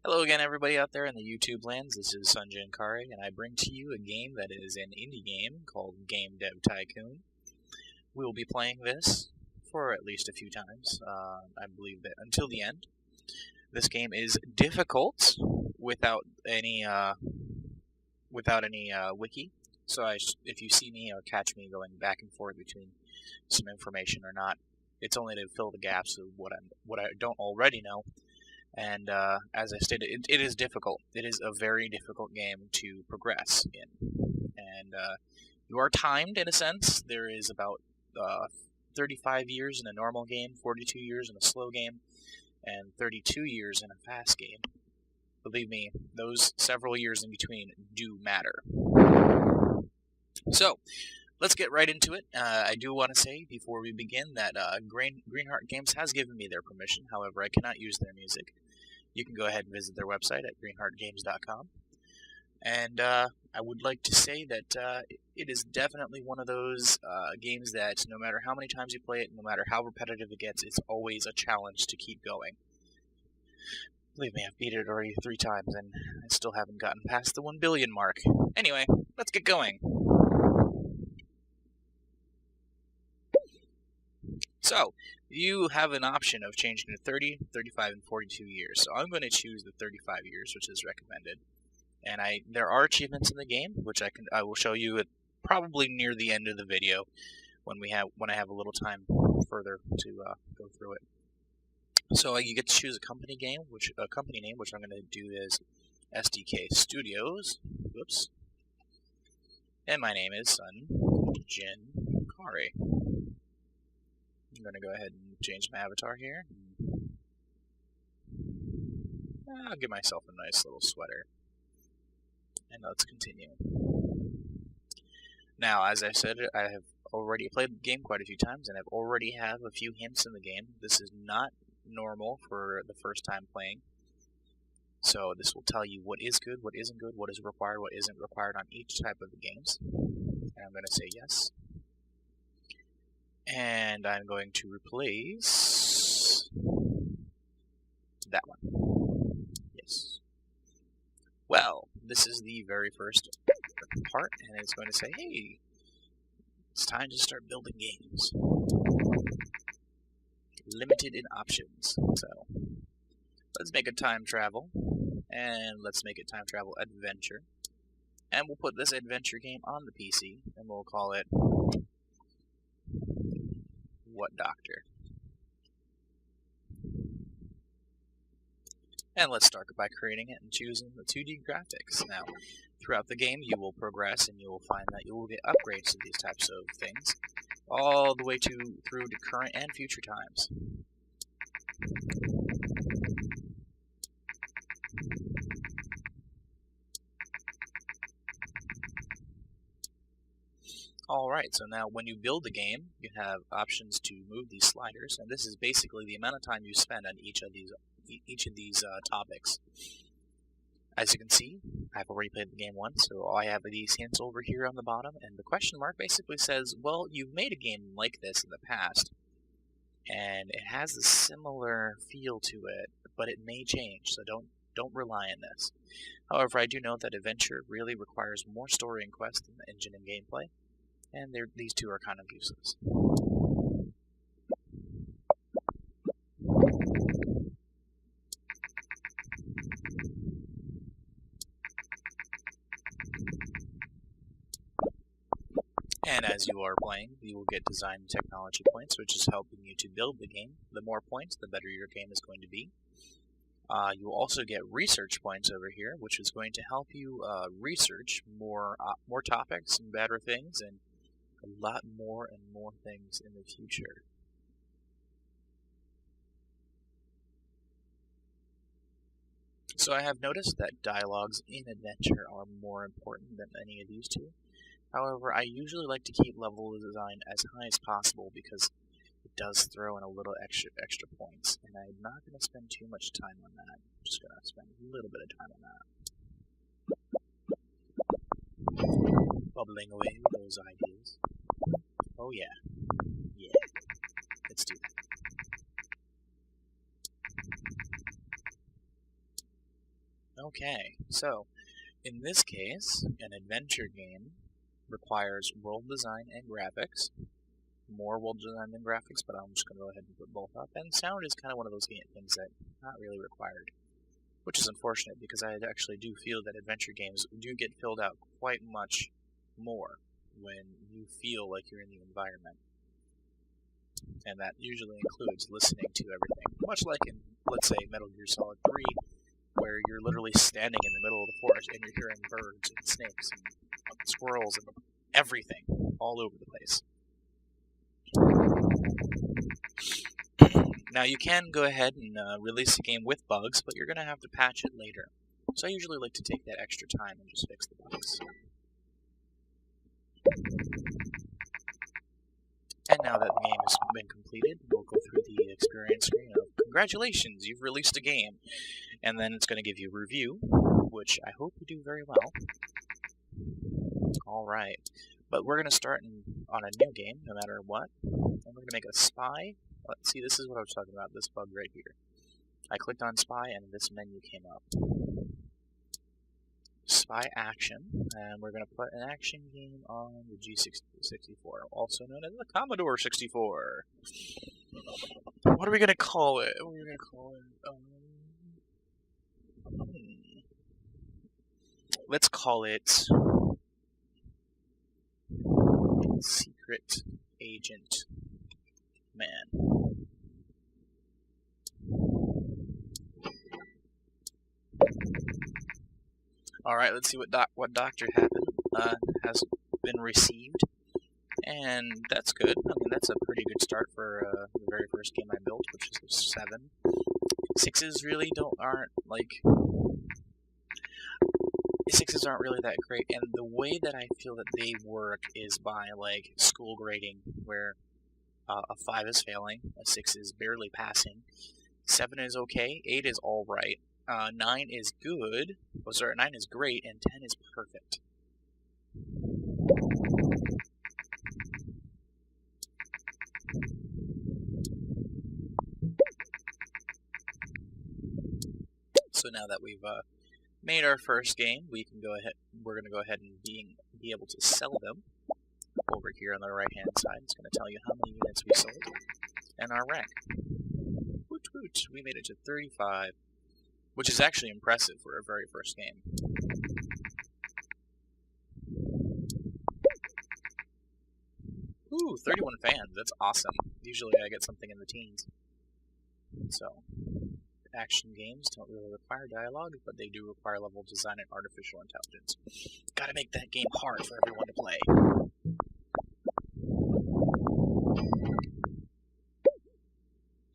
Hello again, everybody out there in the YouTube lands. This is Djinn, and I bring to you a game that is an indie game called Game Dev Tycoon. We will be playing this for at least a few times. I believe that until the end. This game is difficult without any wiki. So if you see me or catch me going back and forth between some information or not, it's only to fill the gaps of what I don't already know. And as I stated, it is difficult. It is a very difficult game to progress in. And you are timed in a sense. There is about 35 years in a normal game, 42 years in a slow game, and 32 years in a fast game. Believe me, those several years in between do matter. So, let's get right into it. I do want to say before we begin that Greenheart Games has given me their permission. However, I cannot use their music. You can go ahead and visit their website at greenheartgames.com. And I would like to say that it is definitely one of those games that no matter how many times you play it, no matter how repetitive it gets, it's always a challenge to keep going. Believe me, I've beat it already 3 times, and I still haven't gotten past the 1 billion mark. Anyway, let's get going. So, you have an option of changing to 30, 35, and 42 years. So I'm going to choose the 35 years, which is recommended. And there are achievements in the game, which I will show you at probably near the end of the video when I have a little time further to go through it. So you get to choose a company name, which I'm going to do is SDK Studios. Whoops. And my name is Djinn. I'm going to go ahead and change my avatar here. I'll give myself a nice little sweater. And let's continue. Now, as I said, I have already played the game quite a few times, and I've already have a few hints in the game. This is not normal for the first time playing. So this will tell you what is good, what isn't good, what is required, what isn't required on each type of the games. And I'm going to say yes. And I'm going to replace that one. Yes. Well, this is the very first part, and it's going to say, hey, it's time to start building games. Limited in options. So, let's make a time travel, and let's make it time travel adventure. And we'll put this adventure game on the PC, and we'll call it What Doctor? And let's start by creating it and choosing the 2D graphics. Now, throughout the game, you will progress and you will find that you will get upgrades to these types of things, all the way through to current and future times. Alright, so now when you build the game, you have options to move these sliders, and this is basically the amount of time you spend on each of these topics. As you can see, I've already played the game once, so I have these hints over here on the bottom, and the question mark basically says, well, you've made a game like this in the past, and it has a similar feel to it, but it may change, so don't rely on this. However, I do note that adventure really requires more story and quest than the engine and gameplay, and these two are kind of useless. And as you are playing, you will get design and technology points, which is helping you to build the game. The more points, the better your game is going to be. You will also get research points over here, which is going to help you research more topics and better things, and a lot more and more things in the future. So I have noticed that dialogues in adventure are more important than any of these two. However, I usually like to keep level design as high as possible because it does throw in a little extra points, and I'm not going to spend too much time on that. I'm just going to spend a little bit of time on that. Bubbling away with those ideas. Oh yeah. Yeah. Let's do that. Okay, so in this case, an adventure game requires world design and graphics. More world design than graphics, but I'm just going to go ahead and put both up. And sound is kind of one of those things that not really required, which is unfortunate because I actually do feel that adventure games do get filled out quite much more when you feel like you're in the environment. And that usually includes listening to everything, much like in, let's say, Metal Gear Solid 3, where you're literally standing in the middle of the forest and you're hearing birds and snakes and squirrels and everything all over the place. Now you can go ahead and release the game with bugs, but you're going to have to patch it later. So I usually like to take that extra time and just fix the bugs. And now that the game has been completed, we'll go through the experience screen of congratulations, you've released a game. And then it's going to give you a review, which I hope you do very well. Alright, but we're going to start on a new game, no matter what. And we're going to make a spy. Let's see, this is what I was talking about, this bug right here. I clicked on spy and this menu came up. Spy action, and we're going to put an action game on the G64, also known as the Commodore 64. What are we going to call it? What are we going to call it? Let's call it Secret Agent Man. Alright, let's see what Doctor has been received. And that's good. I mean, that's a pretty good start for the very first game I built, which is 7. 6s really aren't really that great, and the way that I feel that they work is by school grading, where a 5 is failing, a 6 is barely passing, 7 is okay, 8 is alright, 9 is good, 9 is great, and 10 is perfect. So now that we've made our first game, we're going to go ahead and be able to sell them. Over here on the right hand side, it's going to tell you how many units we sold and our rank. Woot woot, we made it to 35, which is actually impressive for our very first game. Ooh, 31 fans, that's awesome. Usually I get something in the teens. So, action games don't really require dialogue, but they do require level design and artificial intelligence. Gotta make that game hard for everyone to play.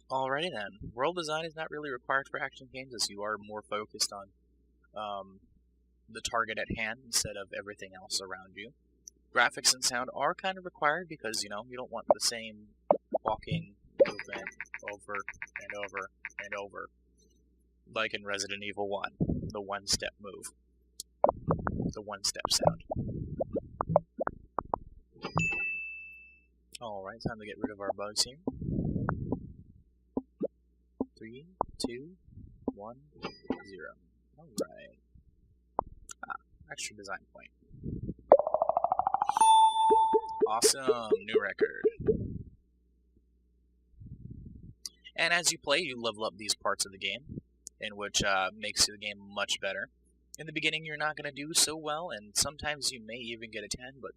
Alrighty then, world design is not really required for action games, as you are more focused on the target at hand instead of everything else around you. Graphics and sound are kind of required because, you don't want the same walking movement over and over and over, like in Resident Evil 1, the one-step move, the one-step sound. Alright, time to get rid of our bugs here. 3, 2, 1, 0. Alright. Extra design point. Awesome, new record. And as you play, you level up these parts of the game, in which makes the game much better. In the beginning, you're not going to do so well, and sometimes you may even get a 10, but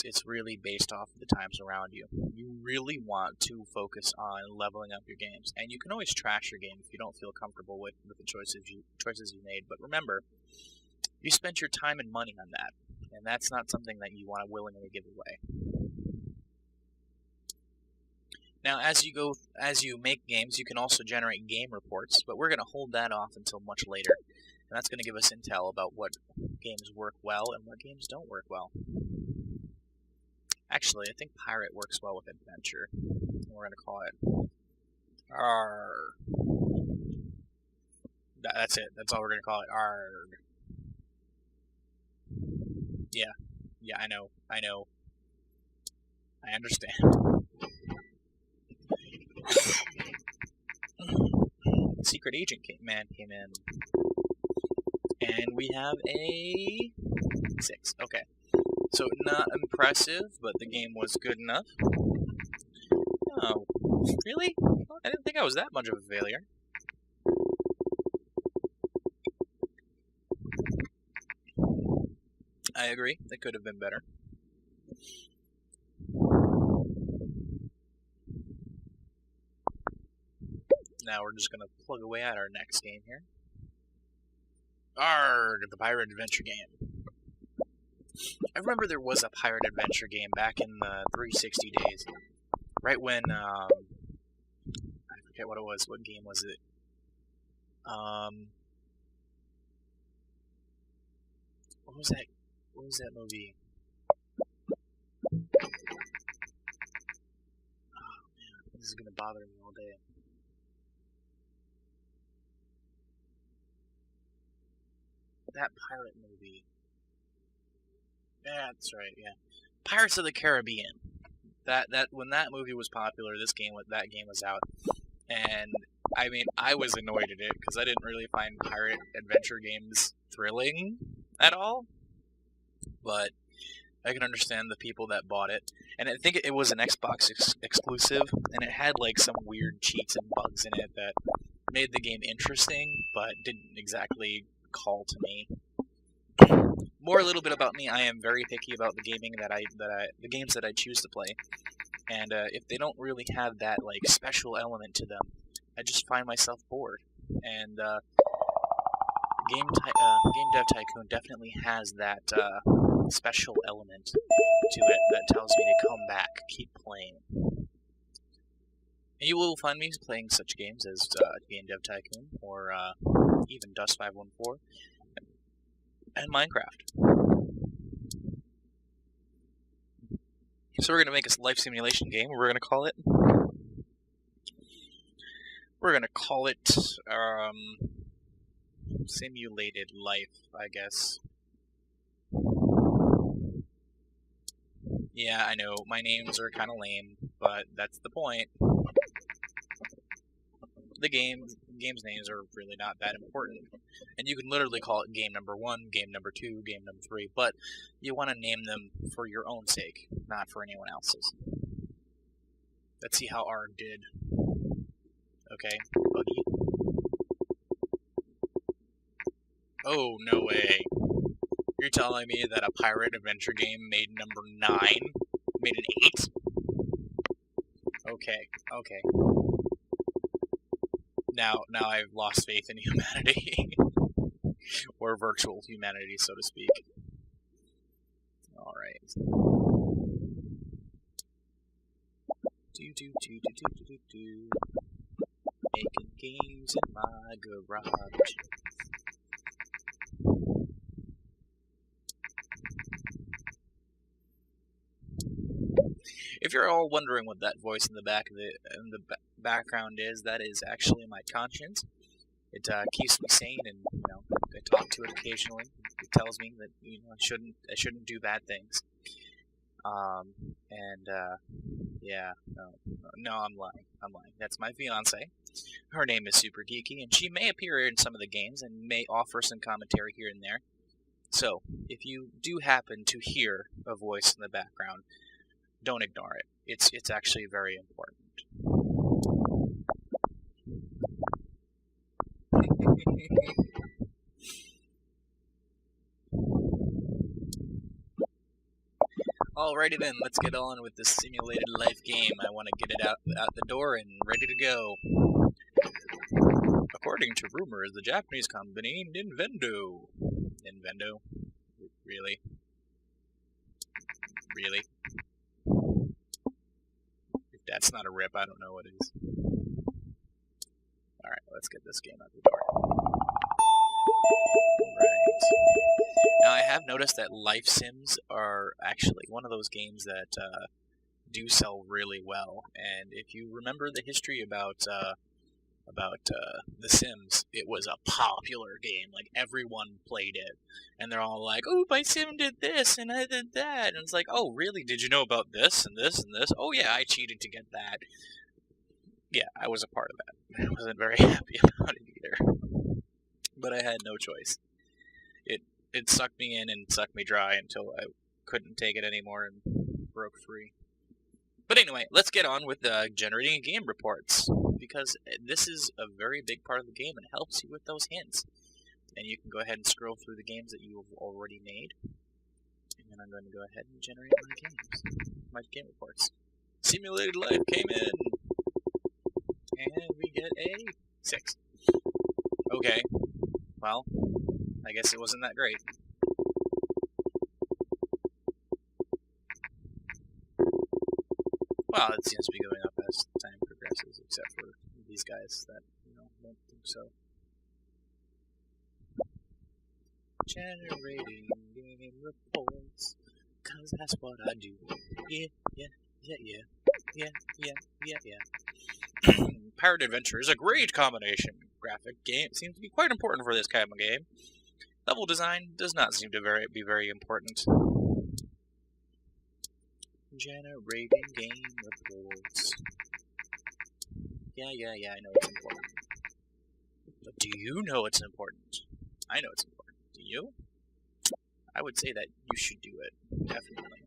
it's really based off of the times around you. You really want to focus on leveling up your games, and you can always trash your game if you don't feel comfortable with the choices you made. But remember, you spent your time and money on that, and that's not something that you want to willingly give away. Now, as you make games, you can also generate game reports, but we're going to hold that off until much later, and that's going to give us intel about what games work well and what games don't work well. Actually, I think Pirate works well with Adventure. We're going to call it Arg. That's it. That's all we're going to call it. Arg. Yeah, I know. I understand. Secret Agent Man came in. And we have a 6. Okay. So not impressive, but the game was good enough. Oh, really? I didn't think I was that much of a failure. I agree. It could have been better. Now we're just going to plug away at our next game here. Arrgh, the Pirate Adventure game. I remember there was a Pirate Adventure game back in the 360 days. Right when, I forget what it was. What game was it? What was that? What was that movie? Oh man, this is gonna bother me all day. That pirate movie. Yeah, that's right. Yeah, Pirates of the Caribbean. That when that movie was popular, that game was out, and I mean I was annoyed at it because I didn't really find pirate adventure games thrilling at all. But I can understand the people that bought it, and I think it was an Xbox exclusive, and it had like some weird cheats and bugs in it that made the game interesting, but didn't exactly call to me. More a little bit about me. I am very picky about the the games that I choose to play, and if they don't really have that like special element to them, I just find myself bored. And Game Dev Tycoon definitely has that special element to it that tells me to come back, keep playing. And you will find me playing such games as Game Dev Tycoon or even Dust 514 and Minecraft. So we're going to make a life simulation game. We're going to call it. Simulated Life, I guess. Yeah, I know, my names are kind of lame, but that's the point. The game's names are really not that important, and you can literally call it game number 1, game number 2, game number 3, but you want to name them for your own sake, not for anyone else's. Let's see how Arg did. Okay, Buggy. Oh, no way. You're telling me that a pirate adventure game made number 9? Made an 8? Okay. Now I've lost faith in humanity. Or virtual humanity, so to speak. Alright. Making games in my garage. If you're all wondering what that voice in the background is, that is actually my conscience. It keeps me sane, and I talk to it occasionally. It tells me that I shouldn't do bad things. Yeah, no, I'm lying. That's my fiance. Her name is Super Geeky, and she may appear in some of the games and may offer some commentary here and there. So, if you do happen to hear a voice in the background, don't ignore it. It's actually very important. Alrighty then, let's get on with this simulated life game. I want to get it out the door and ready to go. According to rumors, the Japanese company Nintendo. Really? If that's not a rip, I don't know what is. Alright, let's get this game out the door. Right. Now, I have noticed that life sims are actually one of those games that do sell really well. And if you remember the history about The Sims, it was a popular game. Like, everyone played it. And they're all like, oh, my sim did this, and I did that. And it's like, oh, really? Did you know about this, and this, and this? Oh, yeah, I cheated to get that. Yeah, I was a part of that. I wasn't very happy about it either. But I had no choice. it sucked me in and sucked me dry until I couldn't take it anymore and broke free. But anyway, let's get on with generating game reports, because this is a very big part of the game and helps you with those hints. And you can go ahead and scroll through the games that you have already made. And I'm going to go ahead and generate my game reports. Simulated Life came in, and we get a 6. Okay, well, I guess it wasn't that great. Well, it seems to be going up as time progresses, except for these guys that, don't think so. Generating game reports, 'cause that's what I do. Yeah. Pirate Adventure is a great combination. Graphic game seems to be quite important for this kind of game. Level design does not seem to be very important. Generating game reports. Yeah, I know it's important. But do you know it's important? I know it's important. Do you? I would say that you should do it. Definitely.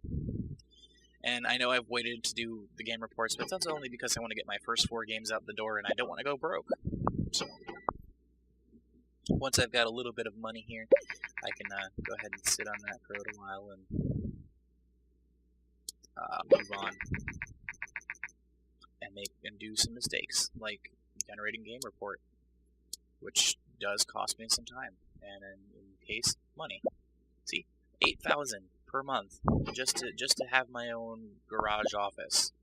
And I know I've waited to do the game reports, but that's only because I want to get my first 4 games out the door and I don't want to go broke. So, once I've got a little bit of money here, I can go ahead and sit on that for a little while and move on and do some mistakes, like generating game report, which does cost me some time and in case money. See, 8,000 per month just to have my own garage office.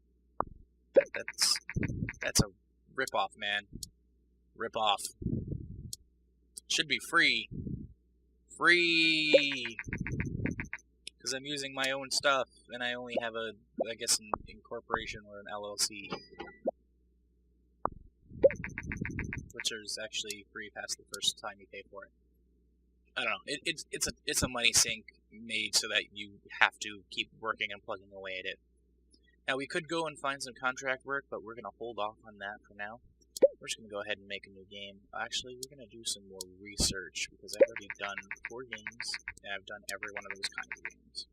That's a rip-off, man. Rip-off. Should be free. Free! Because I'm using my own stuff, and I only have an incorporation or an LLC. Which is actually free past the first time you pay for it. I don't know. It's a money sink made so that you have to keep working and plugging away at it. Now, we could go and find some contract work, but we're going to hold off on that for now. We're just going to go ahead and make a new game. Actually, we're going to do some more research, because I've already done 4 games, and I've done every one of those kinds of games.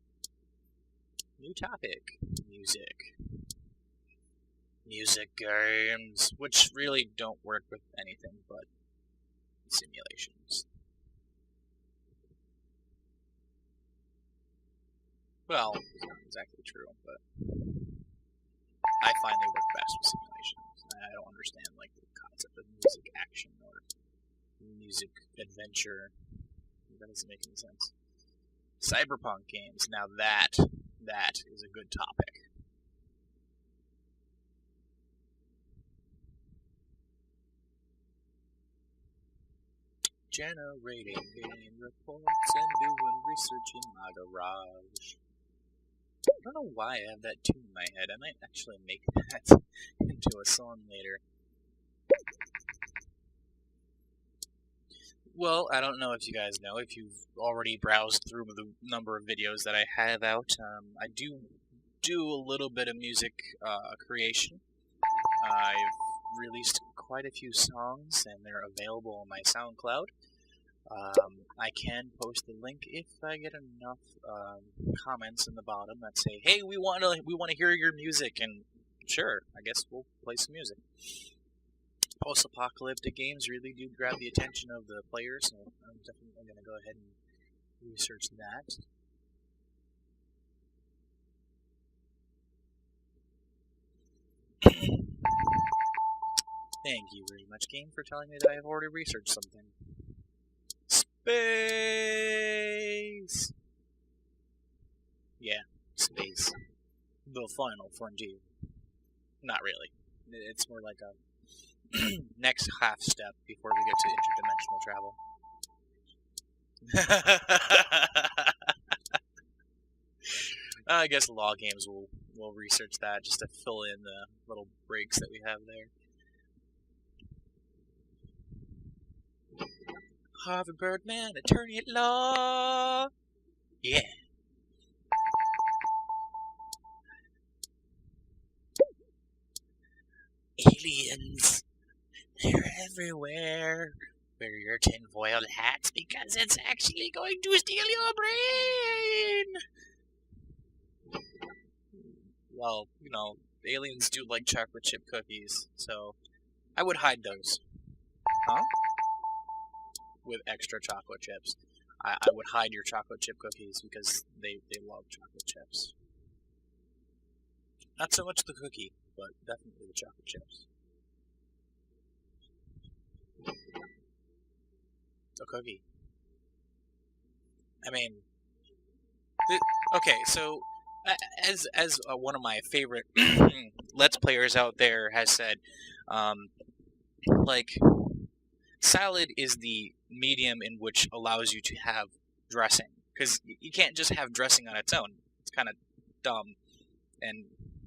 New topic. Music. Music games, which really don't work with anything but simulations. Well, it's not exactly true, but I find they work best with simulations. I don't understand, like, the concept of music action or music adventure. That doesn't make any sense. Cyberpunk games. Now that is a good topic. Generating game reports and doing research in my garage. I don't know why I have that tune in my head. I might actually make that into a song later. Well, I don't know if you guys know, if you've already browsed through the number of videos that I have out. I do a little bit of music creation. I've released quite a few songs, and they're available on my SoundCloud. I can post the link if I get enough comments in the bottom that say, "Hey, we want to hear your music," and sure, I guess we'll play some music. Post-apocalyptic games really do grab the attention of the players, so I'm definitely going to go ahead and research that. Thank you very much, game, for telling me that I have already researched something. Space! Yeah, space. The final frontier. Not really. It's more like a next half step before we get to interdimensional travel. I guess law games will research that just to fill in the little breaks that we have there. Harvey Birdman, attorney at law! Yeah. Aliens. They're everywhere. wear your tinfoil hats because it's actually going to steal your brain! Well, you know, aliens do like chocolate chip cookies, so I would hide those. Huh? With extra chocolate chips. I would hide your chocolate chip cookies because they love chocolate chips. Not so much the cookie, but definitely the chocolate chips. The cookie. I mean, okay, so as one of my favorite Let's Players out there has said, like, salad is the medium in which allows you to have dressing, because you can't just have dressing on its own. It's kind of dumb, and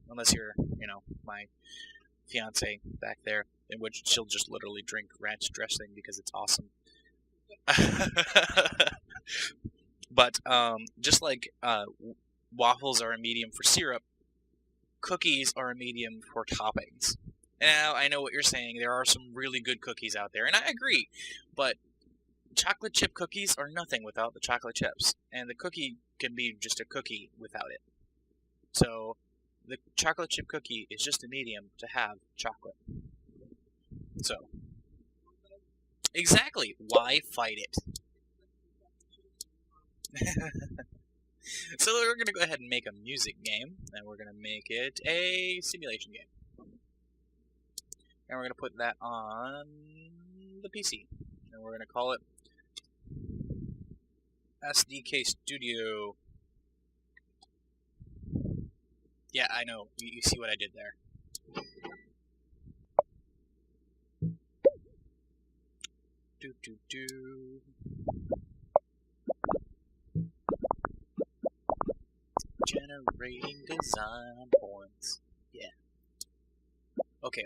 unless you're, you know, my fiance back there, in which she'll just literally drink ranch dressing because it's awesome. But just like waffles are a medium for syrup, cookies are a medium for toppings. Now, I know what you're saying. There are some really good cookies out there, and I agree. But chocolate chip cookies are nothing without the chocolate chips, and the cookie can be just a cookie without it. So the chocolate chip cookie is just a medium to have chocolate. So, exactly. Why fight it? So we're going to go ahead and make a music game, and we're going to make it a simulation game. And we're going to put that on the PC. And we're going to call it SDK Studio. Yeah, I know. You see what I did there. Generating design points. Yeah. Okay.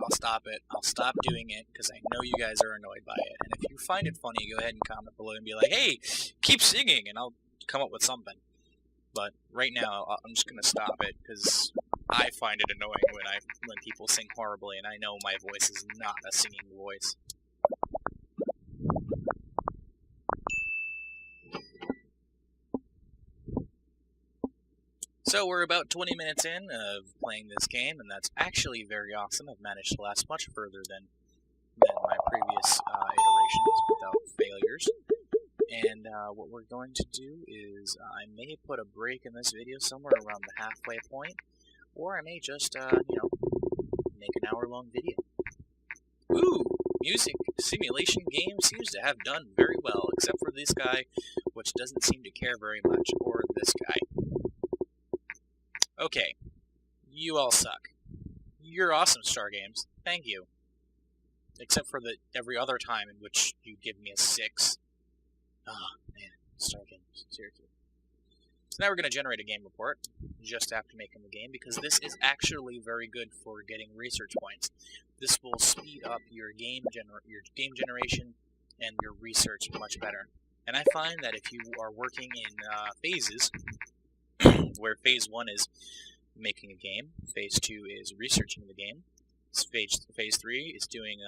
I'll stop it. I'll stop doing it because I know you guys are annoyed by it. And if you find it funny, go ahead and comment below and be like, hey, keep singing, and I'll come up with something. But right now, I'm just gonna stop it because I find it annoying when people sing horribly, and I know my voice is not a singing voice. So we're about 20 minutes in of playing this game, and that's actually very awesome. I've managed to last much further than my previous iterations without failures. And what we're going to do is I may put a break in this video somewhere around the halfway point, or I may just, you know, make an hour-long video. Ooh! Music simulation game seems to have done very well, except for this guy, which doesn't seem to care very much, or this guy. Okay, you all suck. You're awesome, Star Games. Thank you. Except for the every other time in which you give me a 6. Oh, man. Star Games. Seriously. So now we're going to generate a game report just after making the game, because this is actually very good for getting research points. This will speed up your game generation and your research much better. And I find that if you are working in phases, where phase 1 is making a game, phase 2 is researching the game, phase 3 is doing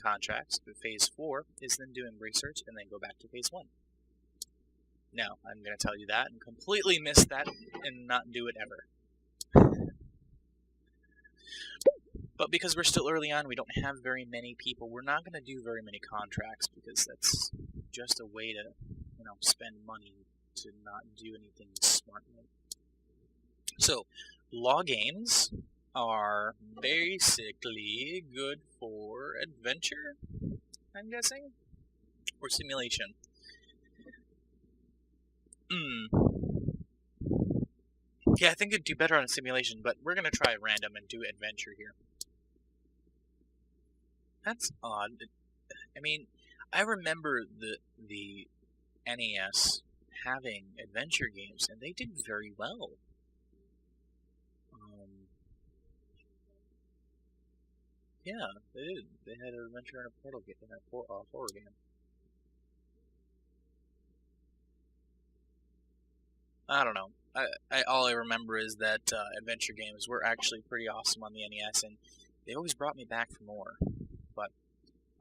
contracts, but phase 4 is then doing research, and then go back to phase 1. Now, I'm going to tell you that and completely miss that and not do it ever. But because we're still early on, we don't have very many people. We're not going to do very many contracts because that's just a way to, you know, spend money to not do anything smartly. So, law games are basically good for adventure, I'm guessing, or simulation. Yeah, I think it'd do better on a simulation, but we're going to try random and do adventure here. That's odd. I mean, I remember the NES having adventure games, and they did very well. Yeah, they did. They had an adventure and a portal game, and a horror game. I don't know. All I remember is that adventure games were actually pretty awesome on the NES, and they always brought me back for more. But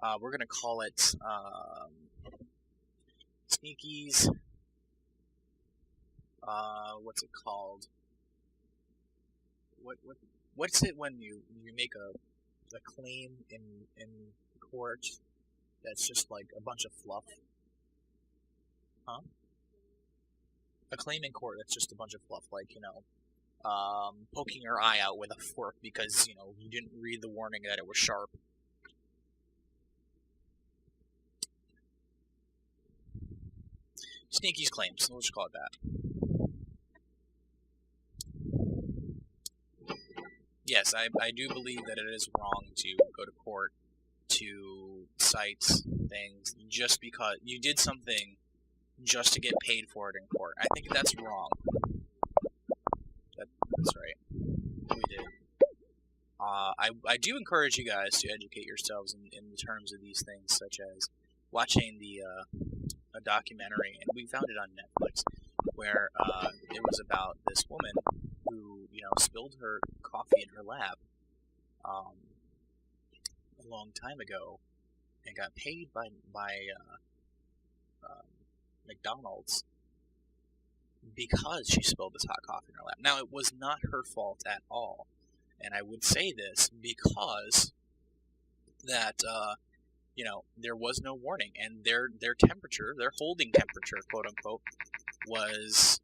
We're going to call it Sneaky's, what's it called? What's it when you make a claim in court that's just like a bunch of fluff? Huh? A claim in court that's just a bunch of fluff, like, poking your eye out with a fork because, you didn't read the warning that it was sharp. Sneaky's claims, let's just call it that. Yes, I do believe that it is wrong to go to court to cite things just because you did something just to get paid for it in court. I think that's wrong. That's right. We did. I do encourage you guys to educate yourselves in terms of these things, such as watching a documentary, and we found it on Netflix, where it was about this woman who, spilled her coffee in her lab a long time ago and got paid by McDonald's because she spilled this hot coffee in her lab. Now, it was not her fault at all, and I would say this because that there was no warning, and their temperature, their holding temperature, quote unquote, was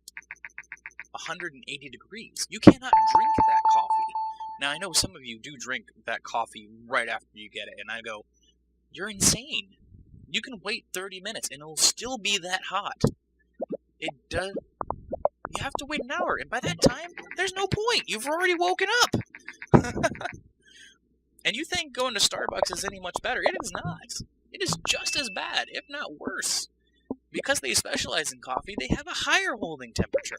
180 degrees. You cannot drink that coffee. Now, I know some of you do drink that coffee right after you get it, and I go, you're insane. You can wait 30 minutes, and it'll still be that hot. It does. You have to wait an hour, and by that time, there's no point. You've already woken up. And you think going to Starbucks is any much better. It is not. It is just as bad, if not worse. Because they specialize in coffee, they have a higher holding temperature.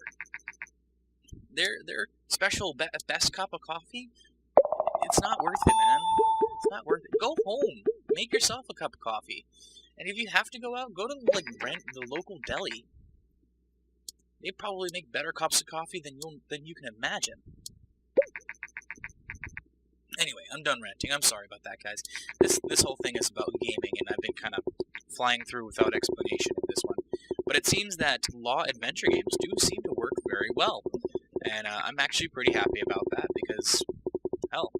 Their special best cup of coffee, it's not worth it, man. It's not worth it. Go home. Make yourself a cup of coffee. And if you have to go out, go to the local deli. They probably make better cups of coffee than you can imagine. Anyway, I'm done ranting. I'm sorry about that, guys. This whole thing is about gaming, and I've been kind of flying through without explanation in this one. But it seems that law adventure games do seem to work very well. And I'm actually pretty happy about that because, hell,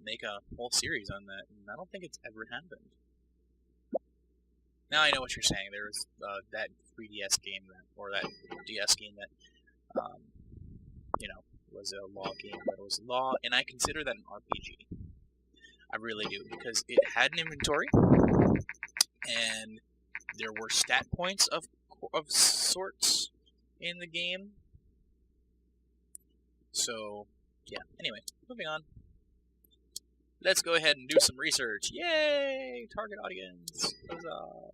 make a whole series on that, and I don't think it's ever happened. Now I know what you're saying. There was that 3DS game or that DS game that, was a law game, but it was law, and I consider that an RPG. I really do, because it had an inventory, and there were stat points of sorts in the game. So, yeah. Anyway, moving on. Let's go ahead and do some research. Yay! Target audience. Huzzah!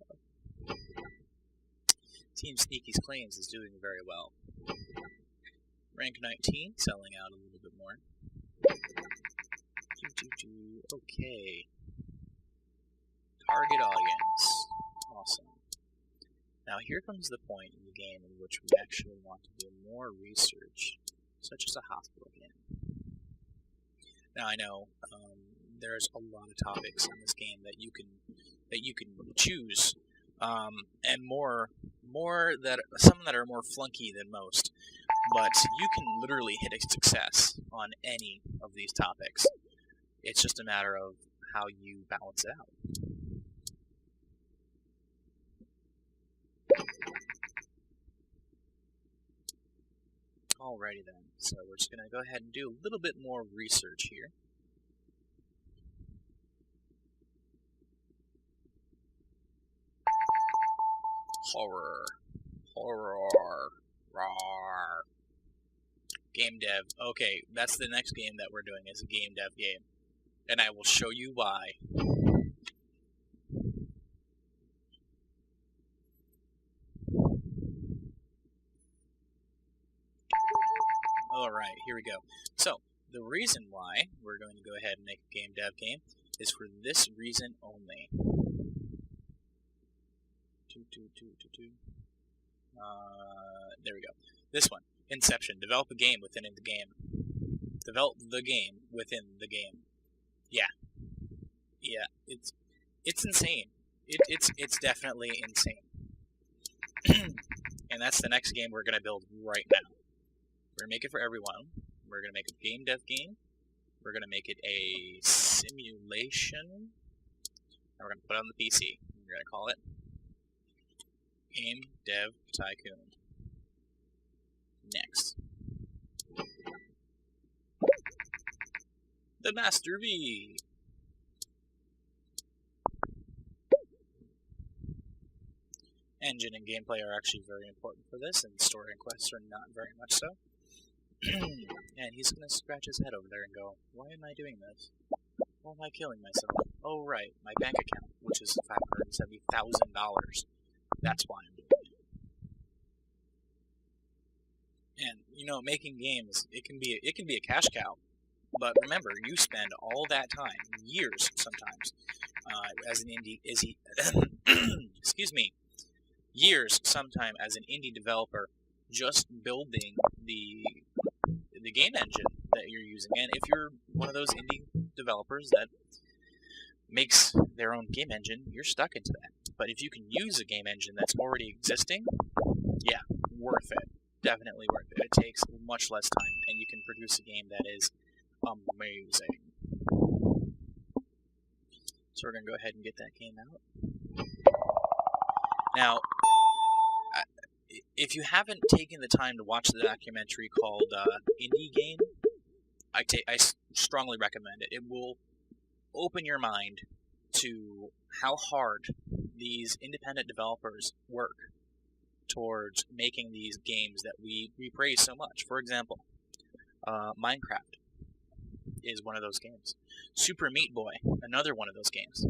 Team Sneaky's Claims is doing very well. Rank 19, selling out a little bit more. Okay. Target audience. Awesome. Now here comes the point in the game in which we actually want to do more research, such as a hospital game. Now I know there's a lot of topics in this game that you can choose, and some that are more flunky than most. But you can literally hit a success on any of these topics. It's just a matter of how you balance it out. Alrighty then, so we're just going to go ahead and do a little bit more research here. Horror. Rawr. Game dev. Okay, that's the next game that we're doing, is a game dev game. And I will show you why. Alright, here we go. So, the reason why we're going to go ahead and make a game dev game is for this reason only. There we go. This one. Inception. Develop a game within the game. Develop the game within the game. Yeah. Yeah, It's insane. It's definitely insane. And that's the next game we're gonna build right now. We're gonna make it for everyone. We're gonna make a game dev game. We're gonna make it a simulation. And we're gonna put it on the PC. We're gonna call it Game Dev Tycoon. Next. The Master V. Engine and gameplay are actually very important for this, and story and quests are not very much so. And he's gonna scratch his head over there and go, why am I doing this? Why am I killing myself? Oh right, my bank account, which is $570,000. That's why I'm doing it. And you know, making games, it can be a cash cow. But remember, you spend all that time, years sometimes, as an indie excuse me, years sometime as an indie developer, just building the game engine that you're using. And if you're one of those indie developers that makes their own game engine, you're stuck into that. But if you can use a game engine that's already existing, yeah, worth it. Definitely worth it. It takes much less time, and you can produce a game that is amazing. So we're going to go ahead and get that game out. Now, if you haven't taken the time to watch the documentary called Indie Game, I strongly recommend it. It will open your mind to how hard these independent developers work towards making these games that we praise so much. For example, Minecraft is one of those games. Super Meat Boy, another one of those games.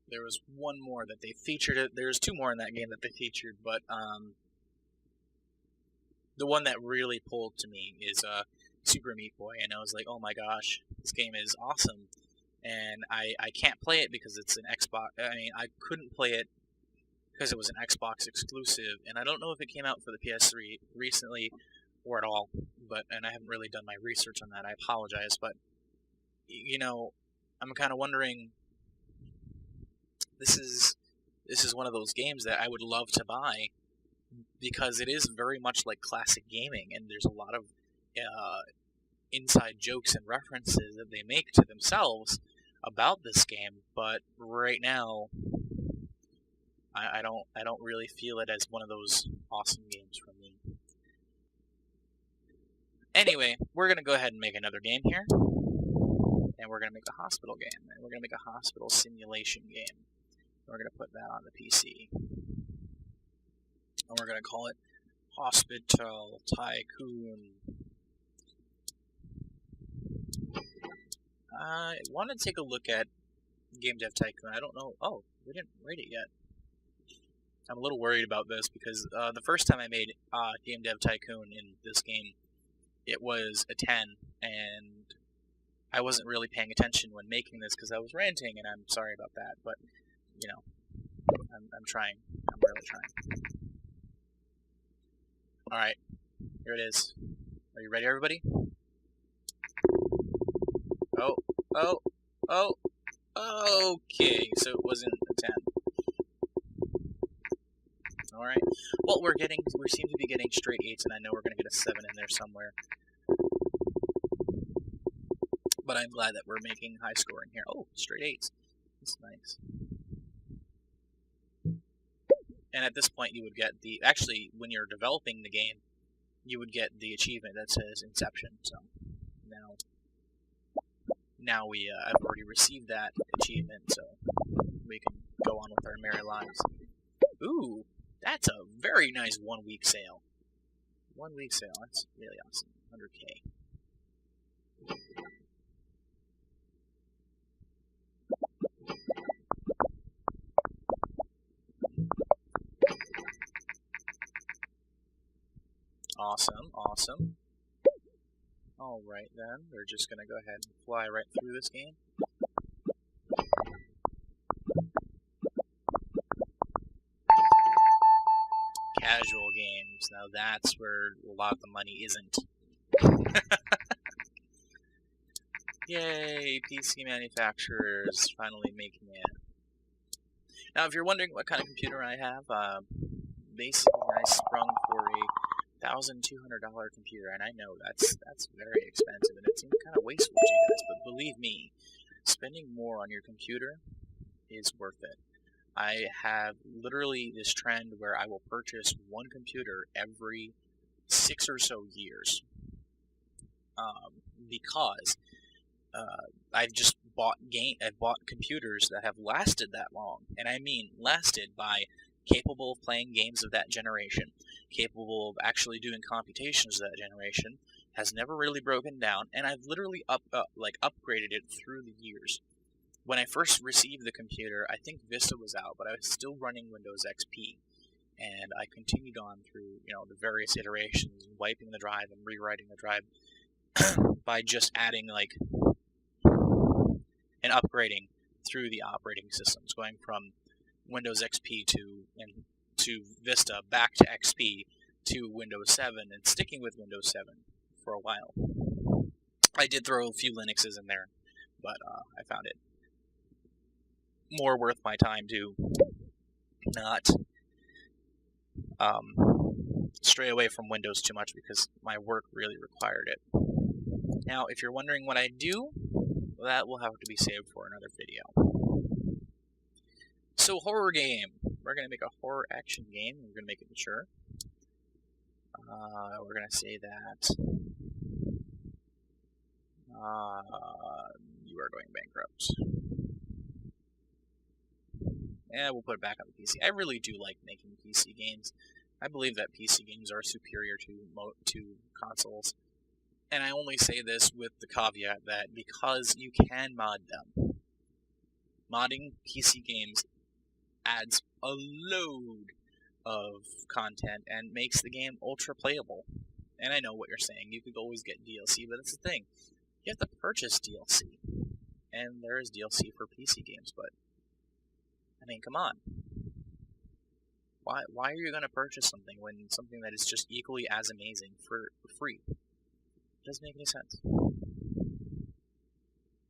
There was one more that they featured. There's two more in that game that they featured, but the one that really pulled to me is Super Meat Boy, and I was like, oh my gosh, this game is awesome. And I can't play it because it's an Xbox. I mean, I couldn't play it because it was an Xbox exclusive, and I don't know if it came out for the PS3 recently or at all. And I haven't really done my research on that. I apologize, but you know, I'm kind of wondering. This is one of those games that I would love to buy because it is very much like classic gaming, and there's a lot of inside jokes and references that they make to themselves about this game. But right now, I don't really feel it as one of those awesome games for me. Anyway, we're gonna go ahead and make another game here, and we're gonna make a hospital game, and we're gonna make a hospital simulation game. We're going to put that on the PC. And we're going to call it Hospital Tycoon. I want to take a look at Game Dev Tycoon. I don't know. Oh, we didn't rate it yet. I'm a little worried about this because the first time I made Game Dev Tycoon in this game, it was a 10, and I wasn't really paying attention when making this because I was ranting, and I'm sorry about that. But you know, I'm trying. I'm really trying. Alright, here it is. Are you ready, everybody? Okay, so it wasn't a 10. Alright. Well, we seem to be getting straight 8s, and I know we're going to get a 7 in there somewhere. But I'm glad that we're making high scoring here. Oh, straight 8s. That's nice. And at this point, you would get actually, when you're developing the game, you would get the achievement that says Inception. So now I've already received that achievement, so we can go on with our merry lives. Ooh, that's a very nice 1 week sale. 1 week sale, that's really awesome. 100K. Awesome. Alright then, we're just gonna go ahead and fly right through this game. Casual games, now that's where a lot of the money isn't. Yay, PC manufacturers finally making it. Now, if you're wondering what kind of computer I have, basically I sprung for a $1,200 computer, and I know that's very expensive, and it seems kind of wasteful to you guys, but believe me, spending more on your computer is worth it. I have literally this trend where I will purchase one computer every 6 or so years, because I've just bought computers that have lasted that long, and I mean lasted by capable of playing games of that generation, capable of actually doing computations of that generation, has never really broken down, and I've literally upgraded it through the years. When I first received the computer, I think Vista was out, but I was still running Windows XP, and I continued on through the various iterations, wiping the drive and rewriting the drive by just adding and upgrading through the operating systems, going from Windows XP to Vista, back to XP, to Windows 7, and sticking with Windows 7 for a while. I did throw a few Linuxes in there, but I found it more worth my time to not stray away from Windows too much, because my work really required it. Now, if you're wondering what I do, that will have to be saved for another video. So, horror game. We're going to make a horror action game. We're going to make it mature. We're going to say that you are going bankrupt. Yeah, we'll put it back on the PC. I really do like making PC games. I believe that PC games are superior to consoles. And I only say this with the caveat that because you can mod them, modding PC games adds a load of content and makes the game ultra playable. And I know what you're saying, you could always get DLC, but that's the thing. You have to purchase DLC. And there is DLC for PC games, but I mean, come on. Why are you going to purchase something when something that is just equally as amazing for free? It doesn't make any sense.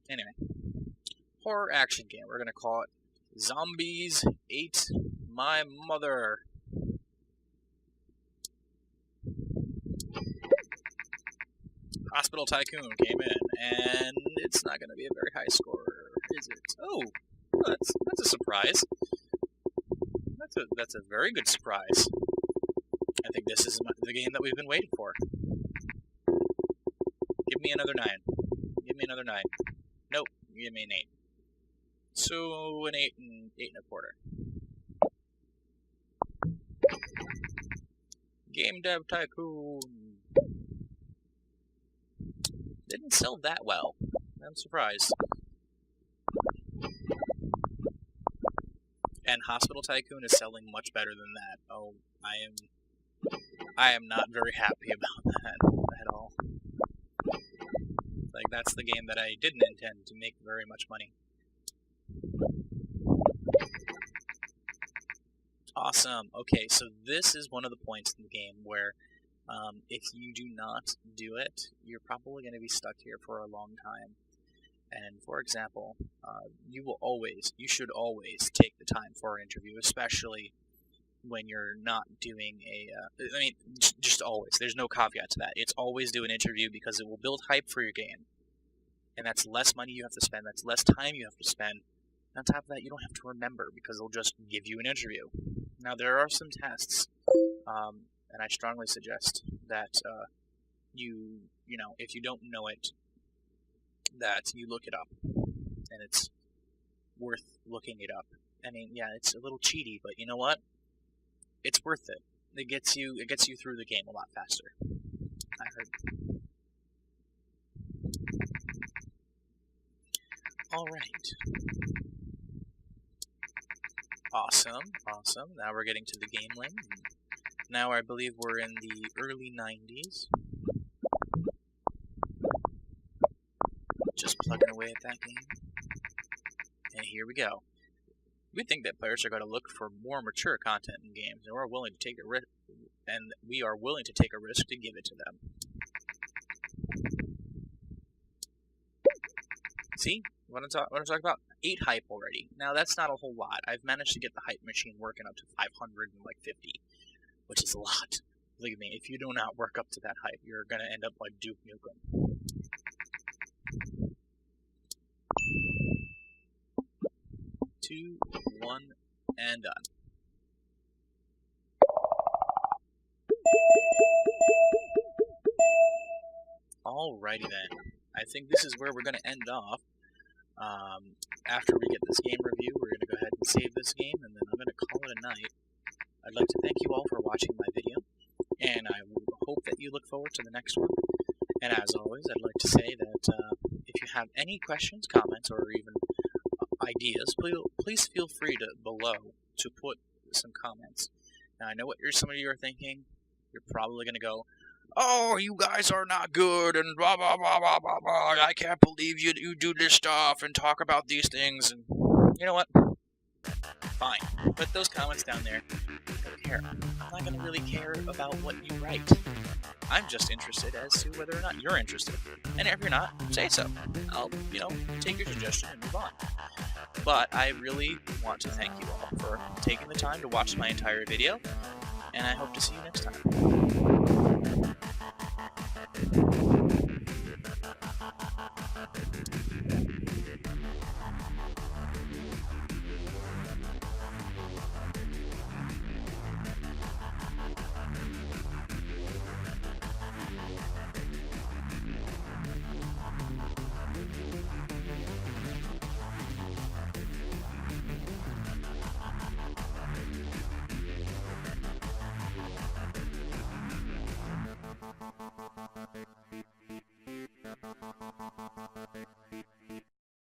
Anyway, horror action game. We're going to call it Zombies Ate My Mother. Hospital Tycoon came in, and it's not going to be a very high score, is it? Oh, that's a surprise. That's a very good surprise. I think this is the game that we've been waiting for. Give me another 9. Give me another 9. Nope, give me an 8. So an 8 and 8 and a quarter. Game Dev Tycoon didn't sell that well. I'm surprised. And Hospital Tycoon is selling much better than that. Oh, I am not very happy about that at all. Like, that's the game that I didn't intend to make very much money. Awesome. Okay, so this is one of the points in the game where if you do not do it, you're probably going to be stuck here for a long time. And for example, you should always take the time for an interview, especially when you're not doing just always. There's no caveat to that. It's always do an interview because it will build hype for your game. And that's less money you have to spend, that's less time you have to spend. And on top of that, you don't have to remember because they'll just give you an interview. Now, there are some tests, and I strongly suggest that if you don't know it, that you look it up, and it's worth looking it up. I mean, yeah, it's a little cheaty, but you know what? It's worth it. It gets you through the game a lot faster. I heard. All right. Awesome. Now we're getting to the game lane. Now I believe we're in the early 90s. Just plugging away at that game. And here we go. We think that players are going to look for more mature content in games, and we're willing to take a risk, and we are willing to take a risk to give it to them. See what I'm talking about? 8 hype already. Now that's not a whole lot. I've managed to get the hype machine working up to 550, which is a lot. Believe me, if you do not work up to that hype, you're gonna end up like Duke Nukem. 2, 1, and done. Alrighty then. I think this is where we're going to end off. After we get this game review, we're going to go ahead and save this game, and then I'm going to call it a night. I'd like to thank you all for watching my video, and I hope that you look forward to the next one. And as always, I'd like to say that if you have any questions, comments, or even ideas, please feel free to below to put some comments. Now, I know what some of you are thinking. You're probably going to go, "Oh, you guys are not good, and blah, blah, blah, blah, blah, blah. I can't believe you do this stuff and talk about these things." And you know what? Fine. Put those comments down there. I don't care. I'm not going to really care about what you write. I'm just interested as to whether or not you're interested. And if you're not, say so. I'll, take your suggestion and move on. But I really want to thank you all for taking the time to watch my entire video, and I hope to see you next time.